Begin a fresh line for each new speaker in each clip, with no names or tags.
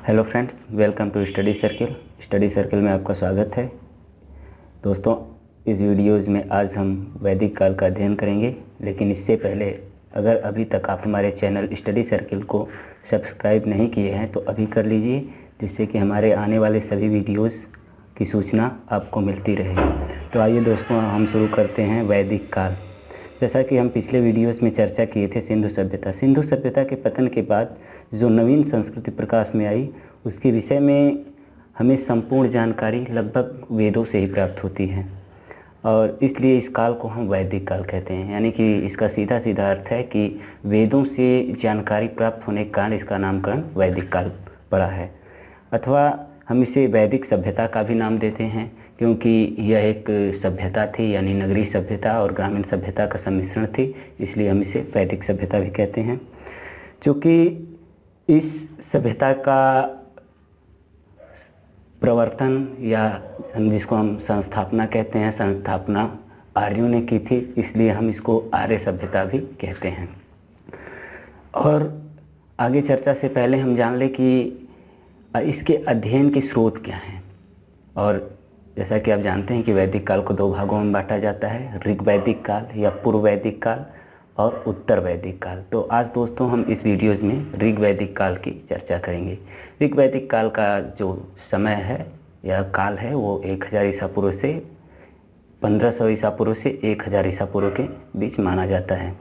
Hello friends, welcome to study circle. Study circle में आपका स्वागत है। दोस्तों, इस वीडियोज़ में आज हम वैदिक काल का अध्ययन करेंगे, लेकिन इससे पहले अगर अभी तक आप हमारे चैनल स्टडी सर्किल को सब्सक्राइब नहीं किए हैं तो अभी कर लीजिए, जिससे कि हमारे आने वाले सभी वीडियोज़ की सूचना आपको मिलती रहे। तो आइए दोस्तों, हम शुरू करते हैं वैदिक काल। जैसा कि हम पिछले वीडियोज़ में चर्चा किए थे, सिंधु सभ्यता के पतन के बाद जो नवीन संस्कृति प्रकाश में आई, उसके विषय में हमें संपूर्ण जानकारी लगभग वेदों से ही प्राप्त होती है, और इसलिए इस काल को हम वैदिक काल कहते हैं। यानी कि इसका सीधा सीधा अर्थ है कि वेदों से जानकारी प्राप्त होने के कारण इसका नामकरण वैदिक काल पड़ा है। अथवा हम इसे वैदिक सभ्यता का भी नाम देते हैं, क्योंकि यह एक सभ्यता थी, यानी नगरीय सभ्यता और ग्रामीण सभ्यता का सम्मिश्रण थी, इसलिए हम इसे वैदिक सभ्यता भी कहते हैं। क्योंकि इस सभ्यता का प्रवर्तन, या जिसको हम संस्थापना कहते हैं, संस्थापना आर्यों ने की थी, इसलिए हम इसको आर्य सभ्यता भी कहते हैं। और आगे चर्चा से पहले हम जान लें कि इसके अध्ययन के स्रोत क्या हैं। और जैसा कि आप जानते हैं कि वैदिक काल को दो भागों में बांटा जाता है, ऋग वैदिक काल या पूर्व वैदिक काल और उत्तर वैदिक काल। तो आज दोस्तों हम इस वीडियोज़ में ऋग वैदिक काल की चर्चा करेंगे। ऋग वैदिक काल का जो समय है या काल है वो 1000 ईसा पूर्व से 1500 ईसा पूर्व से 1000 ईसा पूर्व के बीच माना जाता है।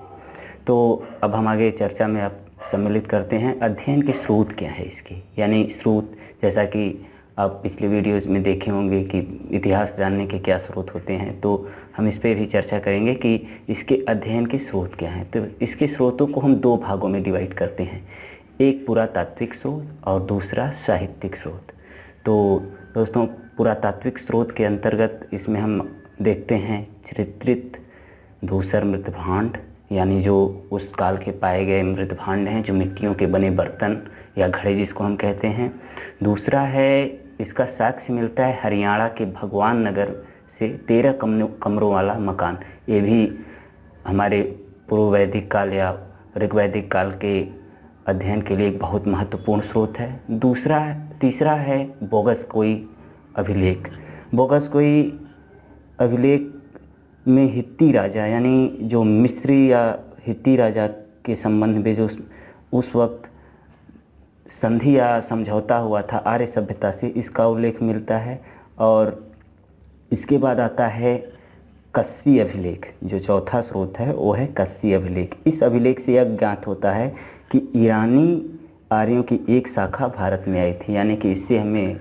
तो अब हम आगे चर्चा में आप सम्मिलित करते हैं अध्ययन के स्रोत क्या है इसके। यानी स्रोत, जैसा कि आप पिछले वीडियोज़ में देखे होंगे कि इतिहास जानने के क्या स्रोत होते हैं, तो हम इस पर भी चर्चा करेंगे कि इसके अध्ययन के स्रोत क्या हैं। तो इसके स्रोतों को हम दो भागों में डिवाइड करते हैं, एक पुरातात्विक स्रोत और दूसरा साहित्यिक स्रोत। तो दोस्तों, पुरातात्विक स्रोत के अंतर्गत इसमें हम देखते हैं चित्रित धूसर मृतभांड, यानी जो उस काल के पाए गए मृतभांड हैं, जो मिट्टियों के बने बर्तन या घड़े जिसको हम कहते हैं। दूसरा है, इसका साक्ष्य मिलता है हरियाणा के भगवान नगर से 13 कमरों वाला मकान। ये भी हमारे पूर्व वैदिक काल या ऋग्वैदिक काल के अध्ययन के लिए एक बहुत महत्वपूर्ण स्रोत है। तीसरा है बोगसकोई अभिलेख। बोगसकोई अभिलेख में हित्ती राजा, यानी जो मिस्री या हित्ती राजा के संबंध में जो उस वक्त संधि या समझौता हुआ था आर्य सभ्यता से, इसका उल्लेख मिलता है। और इसके बाद आता है कस्सी अभिलेख। जो चौथा स्रोत है वो है कस्सी अभिलेख। इस अभिलेख से यह ज्ञात होता है कि ईरानी आर्यों की एक शाखा भारत में आई थी। यानी कि इससे हमें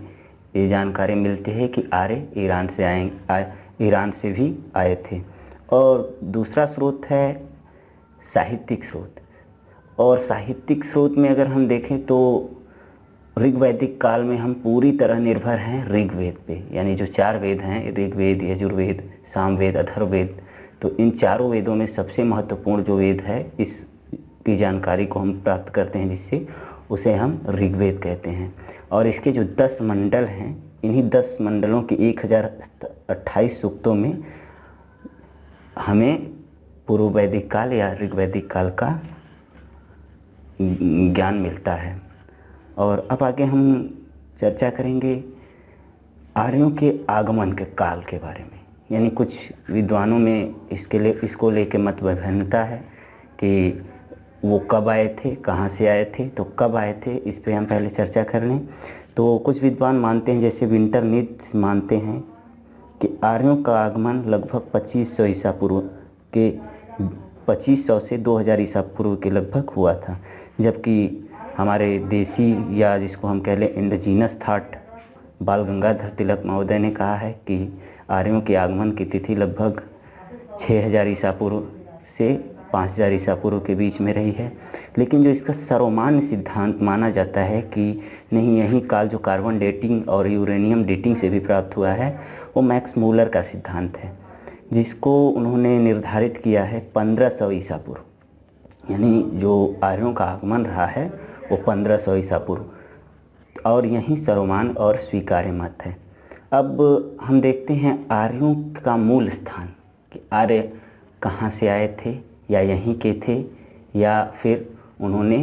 ये जानकारी मिलती है कि आर्य ईरान से भी आए थे। और दूसरा स्रोत है साहित्यिक स्रोत। और साहित्यिक स्रोत में अगर हम देखें तो ऋग्वैदिक काल में हम पूरी तरह निर्भर हैं ऋग्वेद पे। यानी जो 4 वेद हैं, ऋग्वेद, यजुर्वेद, सामवेद, अथर्ववेद, तो इन चारों वेदों में सबसे महत्वपूर्ण जो वेद है, इसकी जानकारी को हम प्राप्त करते हैं, जिससे उसे हम ऋग्वेद कहते हैं। और इसके जो 10 मंडल हैं, इन्हीं 10 मंडलों के 1028 सूक्तों में हमें पूर्व वैदिक काल या ऋग्वैदिक काल का ज्ञान मिलता है। और अब आगे हम चर्चा करेंगे आर्यों के आगमन के काल के बारे में। यानी कुछ विद्वानों में इसको लेके मत भिन्नता है कि वो कब आए थे, कहाँ से आए थे। तो कब आए थे, इस पे हम पहले चर्चा कर लें। तो कुछ विद्वान मानते हैं, जैसे विंटरनीथ मानते हैं कि आर्यों का आगमन लगभग 2500 ईसा पूर्व के 2500 से 2000 ईसा पूर्व के लगभग हुआ था। जबकि हमारे देसी, या जिसको हम कह लें इंडिजीनस थॉट, बाल गंगाधर तिलक महोदय ने कहा है कि आर्यों के आगमन की तिथि लगभग 6000 ईसा पूर्व से 5000 ईसा पूर्व के बीच में रही है। लेकिन जो इसका सर्वमान्य सिद्धांत माना जाता है कि नहीं, यही काल जो कार्बन डेटिंग और यूरेनियम डेटिंग से भी प्राप्त हुआ है, वो मैक्स मूलर का सिद्धांत है, जिसको उन्होंने निर्धारित किया है 1500 ईसा पूर्व। यानी जो आर्यों का आगमन रहा है वो 1500 ईसा पूर्व, और यही सर्वमान्य और स्वीकार्य मत है। अब हम देखते हैं आर्यों का मूल स्थान, कि आर्य कहाँ से आए थे, या यहीं के थे, या फिर उन्होंने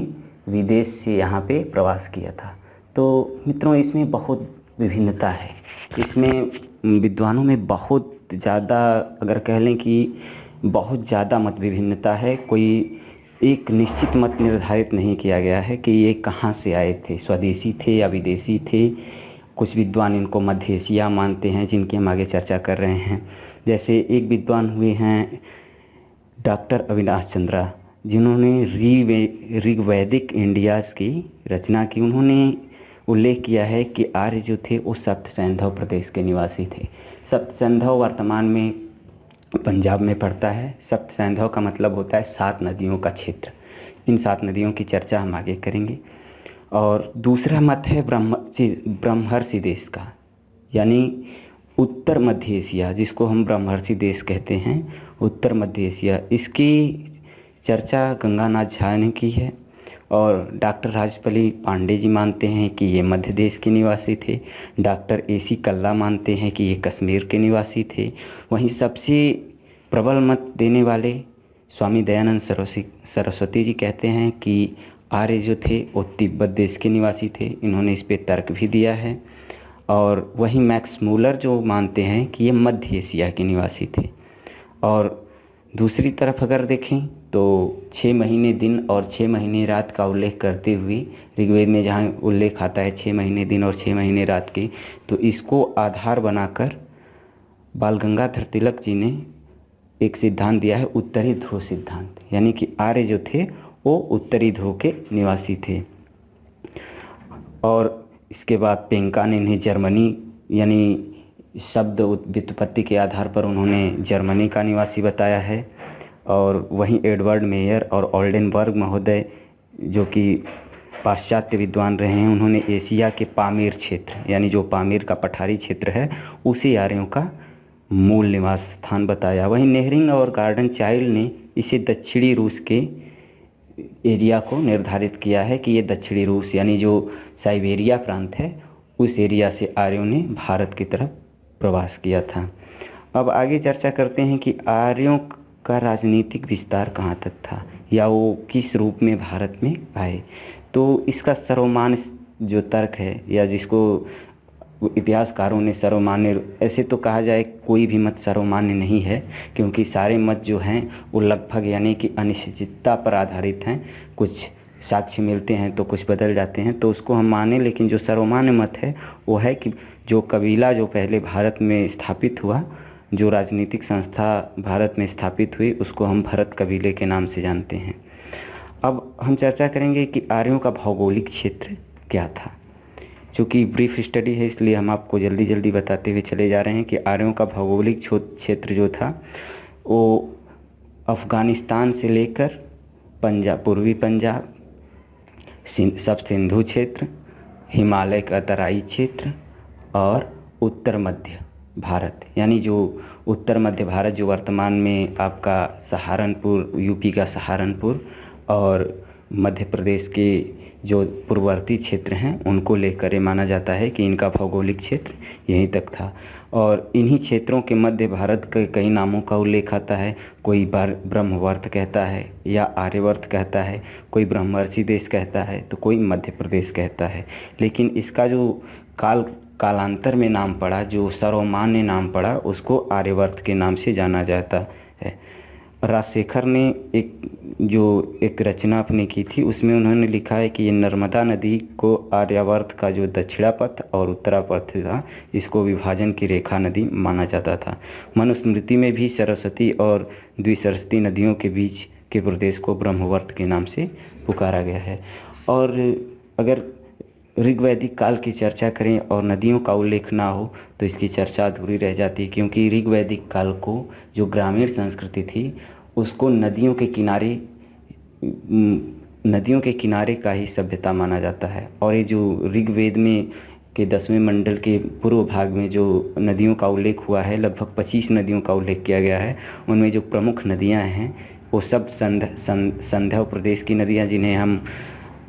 विदेश से यहाँ पे प्रवास किया था। तो मित्रों इसमें बहुत विभिन्नता है। इसमें विद्वानों में बहुत ज़्यादा, अगर कह लें कि बहुत ज़्यादा मत विभिन्नता है। कोई एक निश्चित मत निर्धारित नहीं किया गया है कि ये कहाँ से आए थे, स्वदेशी थे या विदेशी थे। कुछ विद्वान इनको मध्य एशिया मानते हैं, जिनकी हम आगे चर्चा कर रहे हैं। जैसे एक विद्वान हुए हैं डॉक्टर अविनाश चंद्रा, जिन्होंने ऋग्वैदिक इंडियाज़ की रचना की। उन्होंने उल्लेख किया है कि आर्य जो थे वो सप्त सैंधव प्रदेश के निवासी थे। सप्त सैंधव वर्तमान में पंजाब में पड़ता है। सप्त सैंधव का मतलब होता है 7 नदियों का क्षेत्र। इन 7 नदियों की चर्चा हम आगे करेंगे। और दूसरा मत है ब्रह्मर्षि देश का, यानी उत्तर मध्य एशिया, जिसको हम ब्रह्मर्षि देश कहते हैं, उत्तर मध्य एशिया। इसकी चर्चा गंगानाथ झा ने की है। और डॉक्टर राजपली पांडे जी मानते हैं कि ये मध्य देश के निवासी थे। डॉक्टर AC कल्ला मानते हैं कि ये कश्मीर के निवासी थे। वहीं सबसे प्रबल मत देने वाले स्वामी दयानंद सरस्वती जी कहते हैं कि आर्य जो थे वो तिब्बत देश के निवासी थे। इन्होंने इस पे तर्क भी दिया है। और वहीं मैक्स मूलर जो मानते हैं कि ये मध्य एशिया के निवासी थे। और दूसरी तरफ अगर देखें तो 6 महीने दिन और 6 महीने रात का उल्लेख करते हुए ऋग्वेद में जहाँ उल्लेख आता है 6 महीने दिन और 6 महीने रात के, तो इसको आधार बनाकर बाल गंगाधर तिलक जी ने एक सिद्धांत दिया है, उत्तरी ध्रुव सिद्धांत। यानी कि आर्य जो थे वो उत्तरी ध्रुव के निवासी थे। और इसके बाद पेंका ने इन्हें जर्मनी, यानी शब्द व्युत्पत्ति के आधार पर उन्होंने जर्मनी का निवासी बताया है। और वहीं एडवर्ड मेयर और ओल्डेनबर्ग महोदय, जो कि पाश्चात्य विद्वान रहे हैं, उन्होंने एशिया के पामीर क्षेत्र, यानी जो पामीर का पठारी क्षेत्र है, उसी आर्यों का मूल निवास स्थान बताया। वहीं नेहरिंग और गार्डन चाइल्ड ने इसे दक्षिणी रूस के एरिया को निर्धारित किया है कि ये दक्षिणी रूस, यानी जो साइबेरिया प्रांत है, उस एरिया से आर्यों ने भारत की तरफ प्रवास किया था। अब आगे चर्चा करते हैं कि आर्यों का राजनीतिक विस्तार कहाँ तक था, या वो किस रूप में भारत में आए। तो इसका सर्वमान्य जो तर्क है, या जिसको इतिहासकारों ने सर्वमान्य, ऐसे तो कहा जाए कोई भी मत सर्वमान्य नहीं है, क्योंकि सारे मत जो हैं वो लगभग, यानी कि अनिश्चितता पर आधारित हैं। कुछ साक्ष्य मिलते हैं तो कुछ बदल जाते हैं, तो उसको हम माने। लेकिन जो सर्वमान्य मत है वो है कि जो कबीला जो पहले भारत में स्थापित हुआ, जो राजनीतिक संस्था भारत में स्थापित हुई, उसको हम भरत कबीले के नाम से जानते हैं। अब हम चर्चा करेंगे कि आर्यों का भौगोलिक क्षेत्र क्या था। चूँकि ब्रीफ स्टडी है, इसलिए हम आपको जल्दी जल्दी बताते हुए चले जा रहे हैं कि आर्यों का भौगोलिक क्षेत्र जो था वो अफ़गानिस्तान से लेकर पंजाब, पूर्वी पंजाब, सब सिंधु क्षेत्र, हिमालय का तराई क्षेत्र और उत्तर मध्य भारत, यानी जो उत्तर मध्य भारत जो वर्तमान में आपका सहारनपुर, यूपी का सहारनपुर और मध्य प्रदेश के जो पूर्ववर्ती क्षेत्र हैं, उनको लेकर ये माना जाता है कि इनका भौगोलिक क्षेत्र यहीं तक था। और इन्हीं क्षेत्रों के मध्य भारत के कई नामों का उल्लेख आता है। कोई ब्रह्मवर्त कहता है या आर्यवर्त कहता है, कोई ब्रह्मर्षि देश कहता है, तो कोई मध्य प्रदेश कहता है। लेकिन इसका जो कालांतर में नाम पड़ा, जो सर्वमान्य नाम पड़ा, उसको आर्यवर्त के नाम से जाना जाता है। राजशेखर ने एक रचना अपनी की थी, उसमें उन्होंने लिखा है कि ये नर्मदा नदी को आर्यावर्त का जो दक्षिणा पथ और उत्तरा पथ था, इसको विभाजन की रेखा नदी माना जाता था। मनुस्मृति में भी सरस्वती और द्विसरस्वती नदियों के बीच के प्रदेश को ब्रह्मवर्त के नाम से पुकारा गया है। और अगर ऋग्वैदिक काल की चर्चा करें और नदियों का उल्लेख ना हो तो इसकी चर्चा अधूरी रह जाती है, क्योंकि ऋग्वैदिक काल को जो ग्रामीण संस्कृति थी उसको नदियों के किनारे का ही सभ्यता माना जाता है। और ये जो ऋग्वेद में के 10वें मंडल के पूर्व भाग में जो नदियों का उल्लेख हुआ है, लगभग 25 नदियों का उल्लेख किया गया है। उनमें जो प्रमुख नदियां हैं वो सब संध्या प्रदेश की नदियां, जिन्हें हम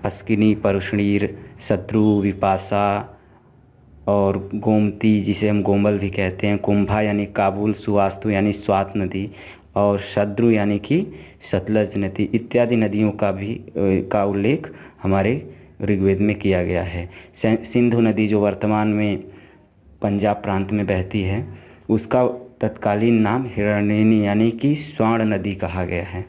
अस्किनी, परुष्णीर, शत्रु, विपाशा और गोमती, जिसे हम गोमल भी कहते हैं, कुंभा यानी काबुल, सुवास्तु यानी स्वात नदी और शद्रु यानी कि सतलज नदी इत्यादि नदियों का उल्लेख हमारे ऋग्वेद में किया गया है। सिंधु नदी जो वर्तमान में पंजाब प्रांत में बहती है, उसका तत्कालीन नाम हिरण्यनी यानी कि स्वर्ण नदी कहा गया है।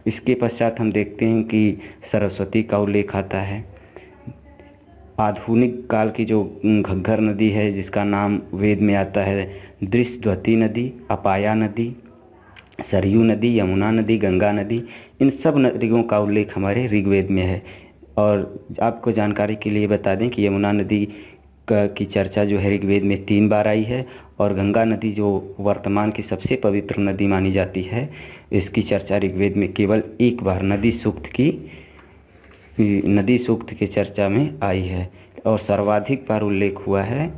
इसके पश्चात हम देखते हैं कि सरस्वती का उल्लेख आता है। आधुनिक काल की जो घग्गर नदी है, जिसका नाम वेद में आता है दृशद्वती नदी, अपाया नदी, सरयू नदी, यमुना नदी, गंगा नदी, इन सब नदियों का उल्लेख हमारे ऋग्वेद में है। और आपको जानकारी के लिए बता दें कि यमुना नदी की चर्चा जो है ऋग्वेद में 3 बार आई है, और गंगा नदी जो वर्तमान की सबसे पवित्र नदी मानी जाती है, इसकी चर्चा ऋग्वेद में केवल 1 बार नदी सूक्त की चर्चा में आई है। और सर्वाधिक बार उल्लेख हुआ है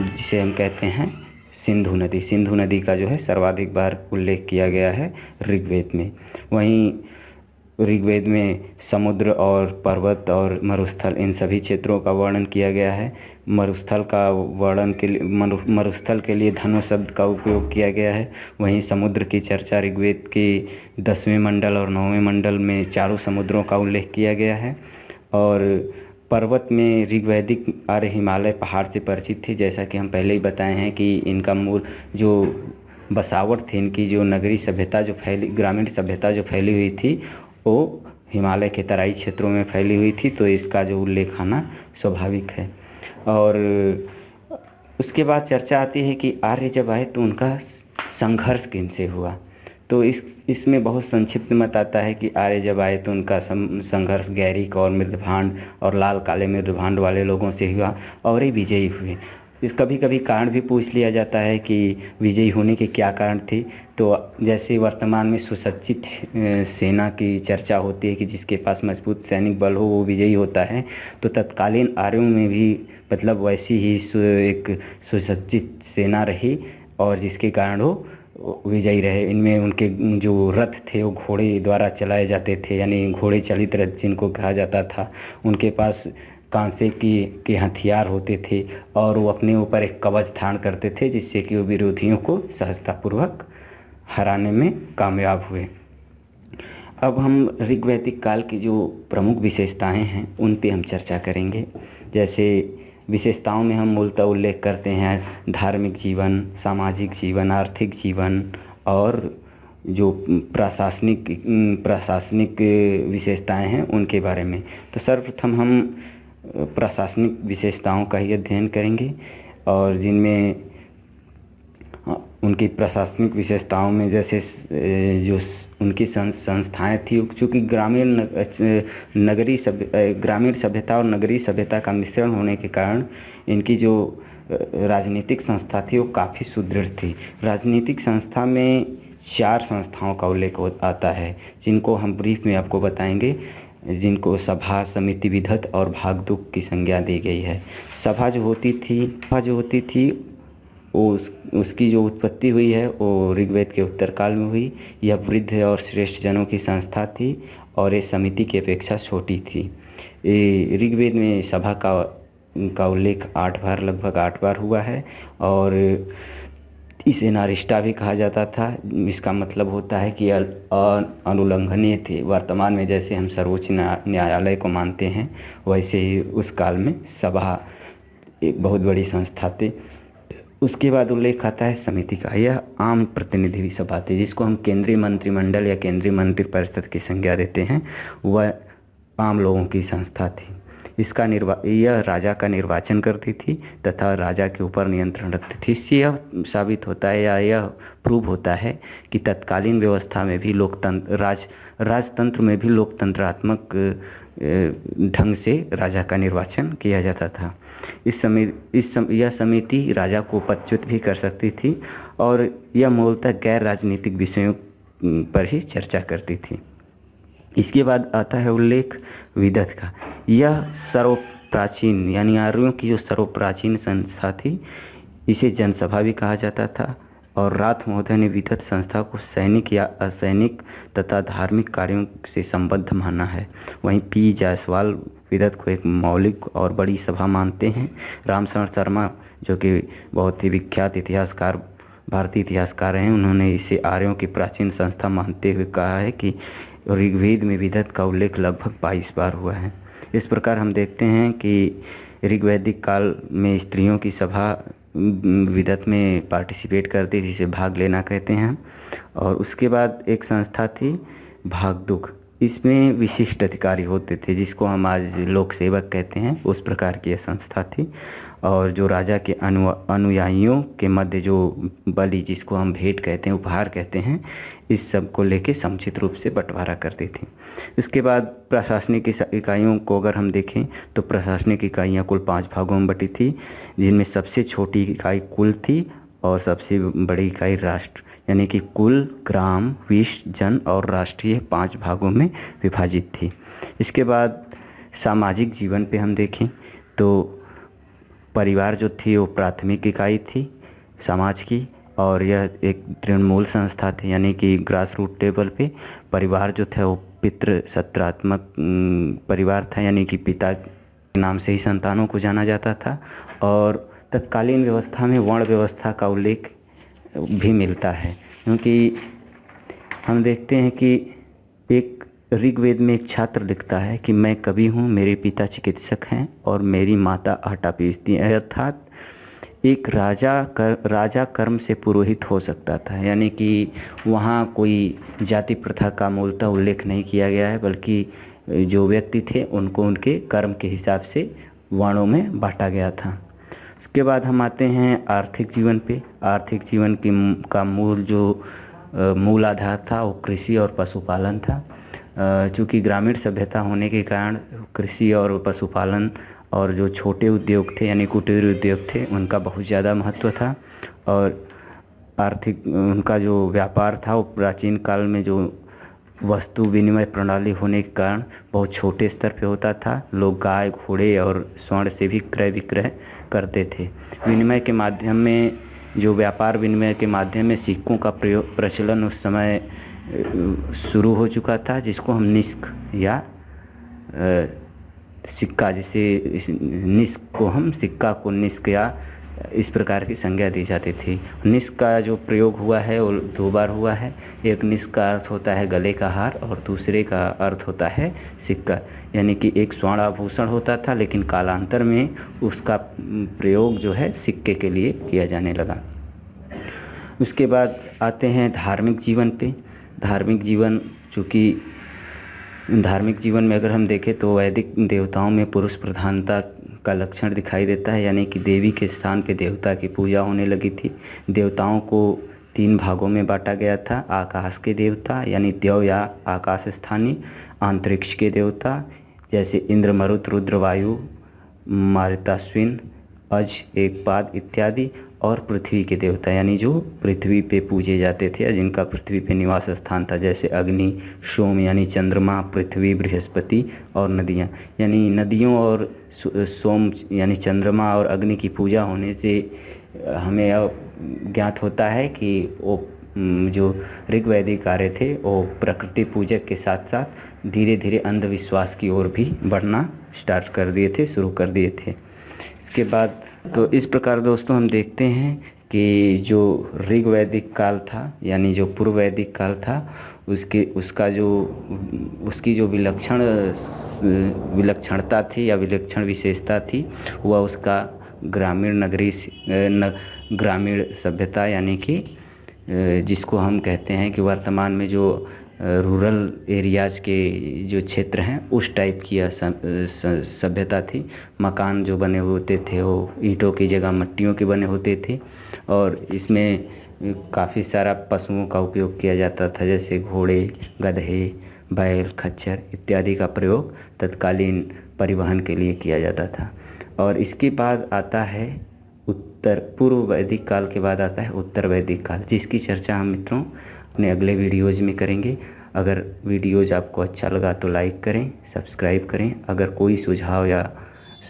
जिसे हम कहते हैं सिंधु नदी। सिंधु नदी का जो है सर्वाधिक बार उल्लेख किया गया है ऋग्वेद में। वहीं ऋग्वेद में समुद्र और पर्वत और मरुस्थल, इन सभी क्षेत्रों का वर्णन किया गया है। मरुस्थल के लिए धनु शब्द का उपयोग किया गया है। वहीं समुद्र की चर्चा ऋग्वेद के 10वें मंडल और 9वें मंडल में चारों समुद्रों का उल्लेख किया गया है। और पर्वत में ऋग्वैदिक आर्य हिमालय पहाड़ से परिचित थे, जैसा कि हम पहले ही बताए हैं कि इनका मूल जो बसावट थी, इनकी जो नगरीय सभ्यता जो ग्रामीण सभ्यता जो फैली हुई थी, वो हिमालय के तराई क्षेत्रों में फैली हुई थी, तो इसका जो उल्लेख आना स्वाभाविक है। और उसके बाद चर्चा आती है कि आर्य जब आए तो उनका संघर्ष किनसे हुआ। तो इसमें बहुत संक्षिप्त मत आता है कि आर्य जब आए तो उनका संघर्ष गैरिक और मृदभांड और लाल काले मृदभांड वाले लोगों से हुआ और ही विजयी हुए। इस कभी कभी कारण भी पूछ लिया जाता है कि विजयी होने के क्या कारण थे। तो जैसे वर्तमान में सुसज्जित सेना की चर्चा होती है कि जिसके पास मजबूत सैनिक बल हो वो विजयी होता है, तो तत्कालीन आर्यों में भी मतलब वैसी ही एक सुसज्जित सेना रही और जिसके कारण वो विजयी रहे। इनमें उनके जो रथ थे वो घोड़े द्वारा चलाए जाते थे, यानी घोड़े चलित रथ जिनको कहा जाता था। उनके पास कांसे के हथियार होते थे और वो अपने ऊपर एक कवच धारण करते थे, जिससे कि वो विरोधियों को सहजतापूर्वक हराने में कामयाब हुए। अब हम ऋग्वैदिक काल की जो प्रमुख विशेषताएं हैं उन पे हम चर्चा करेंगे। जैसे विशेषताओं में हम मूलतः उल्लेख करते हैं धार्मिक जीवन, सामाजिक जीवन, आर्थिक जीवन और जो प्रशासनिक विशेषताएं हैं उनके बारे में। तो सर्वप्रथम हम प्रशासनिक विशेषताओं का ही अध्ययन करेंगे और जिनमें उनकी प्रशासनिक विशेषताओं में जैसे जो उनकी संस्थाएं थी, चूँकि ग्रामीण सभ्यता और नगरीय सभ्यता का मिश्रण होने के कारण इनकी जो राजनीतिक संस्था थी वो काफ़ी सुदृढ़ थी। राजनीतिक संस्था में 4 संस्थाओं का उल्लेख आता है, जिनको हम ब्रीफ में आपको बताएंगे, जिनको सभा, समिति, विधत और भागदुक की संज्ञा दी गई है। सभा जो होती थी उसकी जो उत्पत्ति हुई है वो ऋग्वेद के उत्तरकाल में हुई। यह वृद्ध और श्रेष्ठ जनों की संस्था थी और ये समिति की अपेक्षा छोटी थी। ऋग्वेद में सभा का उल्लेख 8 बार, लगभग 8 बार हुआ है और इसे नारिष्टा भी कहा जाता था। इसका मतलब होता है कि अनुल्लंघनीय थे। वर्तमान में जैसे हम सर्वोच्च न्यायालय को मानते हैं, वैसे ही उस काल में सभा एक बहुत बड़ी संस्था थी। उसके बाद उल्लेख आता है समिति का। यह आम प्रतिनिधि सभा थी, जिसको हम केंद्रीय मंत्रिमंडल या केंद्रीय मंत्रिपरिषद की संज्ञा देते हैं। वह आम लोगों की संस्था थी। यह राजा का निर्वाचन करती थी तथा राजा के ऊपर नियंत्रण रखती थी। इससे यह साबित होता है या यह प्रूव होता है कि तत्कालीन व्यवस्था में भी राजतंत्र में भी लोकतंत्रात्मक ढंग से राजा का निर्वाचन किया जाता था। यह समिति राजा को पदच्युत भी कर सकती थी और यह मूलतः गैर राजनीतिक विषयों पर ही चर्चा करती थी। इसके बाद आता है उल्लेख विदत का। यह सर्वप्राचीन यानी आर्यों की जो सर्वप्राचीन संस्था थी, इसे जनसभा भी कहा जाता था। और राथ महोदय ने विदत संस्था को सैनिक या असैनिक तथा धार्मिक कार्यों से संबद्ध माना है। वहीं पी जायसवाल विदत को एक मौलिक और बड़ी सभा मानते हैं। रामशरण शर्मा जो कि बहुत ही विख्यात इतिहासकार, भारतीय इतिहासकार हैं, उन्होंने इसे आर्यों की प्राचीन संस्था मानते हुए कहा है कि ऋग्वेद में विदत का उल्लेख लगभग 22 बार हुआ है। इस प्रकार हम देखते हैं कि ऋग्वैदिक काल में स्त्रियों की सभा विदत में पार्टिसिपेट करती थी, जिसे भाग लेना कहते हैं। और उसके बाद एक संस्था थी भागदुग, इसमें विशिष्ट अधिकारी होते थे जिसको हम आज लोक सेवक कहते हैं, उस प्रकार की यह संस्था थी। और जो राजा के अनुयायियों के मध्य जो बलि, जिसको हम भेंट कहते हैं, उपहार कहते हैं, इस सब को लेके समुचित रूप से बंटवारा करती थी। इसके बाद प्रशासनिक इकाइयों को अगर हम देखें तो प्रशासनिक इकाइयाँ कुल 5 भागों में बटी थी, जिनमें सबसे छोटी इकाई कुल थी और सबसे बड़ी इकाई राष्ट्र, यानी कि कुल, ग्राम, विश्व, जन और राष्ट्रीय 5 भागों में विभाजित थी। इसके बाद सामाजिक जीवन पे हम देखें तो परिवार जो थी वो प्राथमिक इकाई थी समाज की, और यह एक तृणमूल संस्था थी, यानी कि ग्रास रूट टेबल पे परिवार जो था वो पितृ सत्रात्मक परिवार था, यानी कि पिता के नाम से ही संतानों को जाना जाता था। और तत्कालीन व्यवस्था में वर्ण व्यवस्था का उल्लेख भी मिलता है, क्योंकि हम देखते हैं कि एक ऋग्वेद में एक छात्र लिखता है कि मैं कवि हूँ, मेरे पिता चिकित्सक हैं और मेरी माता आटा पीसती है। अर्थात एक राजा कर्म से पुरोहित हो सकता था, यानी कि वहाँ कोई जाति प्रथा का मूलतः उल्लेख नहीं किया गया है, बल्कि जो व्यक्ति थे उनको उनके कर्म के हिसाब से वर्णों में बांटा गया था। उसके बाद हम आते हैं आर्थिक जीवन पे। आर्थिक जीवन का मूल आधार था वो कृषि और पशुपालन था। चूँकि ग्रामीण सभ्यता होने के कारण कृषि और पशुपालन और जो छोटे उद्योग थे यानी कुटीर उद्योग थे उनका बहुत ज़्यादा महत्व था। और आर्थिक उनका जो व्यापार था वो प्राचीन काल में जो वस्तु विनिमय प्रणाली होने के कारण बहुत छोटे स्तर पे होता था। लोग गाय, घोड़े और स्वर्ण से भी क्रय विक्रय करते थे। विनिमय के माध्यम में जो व्यापार विनिमय के माध्यम में सिक्कों का प्रचलन उस समय शुरू हो चुका था, जिसको हम निस्क या सिक्का, जिसे निस्क को हम सिक्का को निस्क या इस प्रकार की संज्ञा दी जाती थी। निस्क का जो प्रयोग हुआ है वो 2 बार हुआ है। एक निस्क का अर्थ होता है गले का हार और दूसरे का अर्थ होता है सिक्का, यानी कि एक स्वर्ण आभूषण होता था, लेकिन कालांतर में उसका प्रयोग जो है सिक्के के लिए किया जाने लगा। उसके बाद आते हैं धार्मिक जीवन पे। धार्मिक जीवन, चूँकि धार्मिक जीवन में अगर हम देखें तो वैदिक देवताओं में पुरुष प्रधानता का लक्षण दिखाई देता है, यानी कि देवी के स्थान पे देवता की पूजा होने लगी थी। देवताओं को 3 भागों में बांटा गया था। आकाश के देवता यानी देव या आकाश स्थानी, अंतरिक्ष के देवता जैसे इंद्र, मरुत, रुद्र, वायु, मारुताश्विन, अज, एकपाद इत्यादि, और पृथ्वी के देवता यानी जो पृथ्वी पे पूजे जाते थे या जिनका पृथ्वी पे निवास स्थान था, जैसे अग्नि, सोम यानी चंद्रमा, पृथ्वी, बृहस्पति और नदियाँ, यानी नदियों और सोम यानी चंद्रमा और अग्नि की पूजा होने से हमें ज्ञात होता है कि वो जो ऋग्वैदिक कार्य थे वो प्रकृति पूजक के साथ साथ धीरे धीरे अंधविश्वास की ओर भी बढ़ना स्टार्ट कर दिए थे, शुरू कर दिए थे। इसके बाद तो इस प्रकार दोस्तों हम देखते हैं कि जो ऋग्वैदिक काल था यानी जो पूर्व वैदिक काल था उसकी जो विलक्षणता थी या विलक्षण विशेषता थी वह उसका ग्रामीण सभ्यता, यानी कि जिसको हम कहते हैं कि वर्तमान में जो रूरल एरियाज़ के जो क्षेत्र हैं उस टाइप की सभ्यता थी। मकान जो बने होते थे वो ईंटों की जगह मिट्टियों के बने होते थे और इसमें काफ़ी सारा पशुओं का उपयोग किया जाता था, जैसे घोड़े, गधे, बैल, खच्चर इत्यादि का प्रयोग तत्कालीन परिवहन के लिए किया जाता था। और इसके बाद आता है पूर्व वैदिक काल के बाद आता है उत्तर वैदिक काल, जिसकी चर्चा हम मित्रों अपने अगले वीडियोज़ में करेंगे। अगर वीडियोज़ आपको अच्छा लगा तो लाइक करें, सब्सक्राइब करें। अगर कोई सुझाव या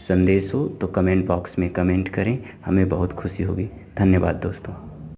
संदेश हो तो कमेंट बॉक्स में कमेंट करें, हमें बहुत खुशी होगी। धन्यवाद दोस्तों।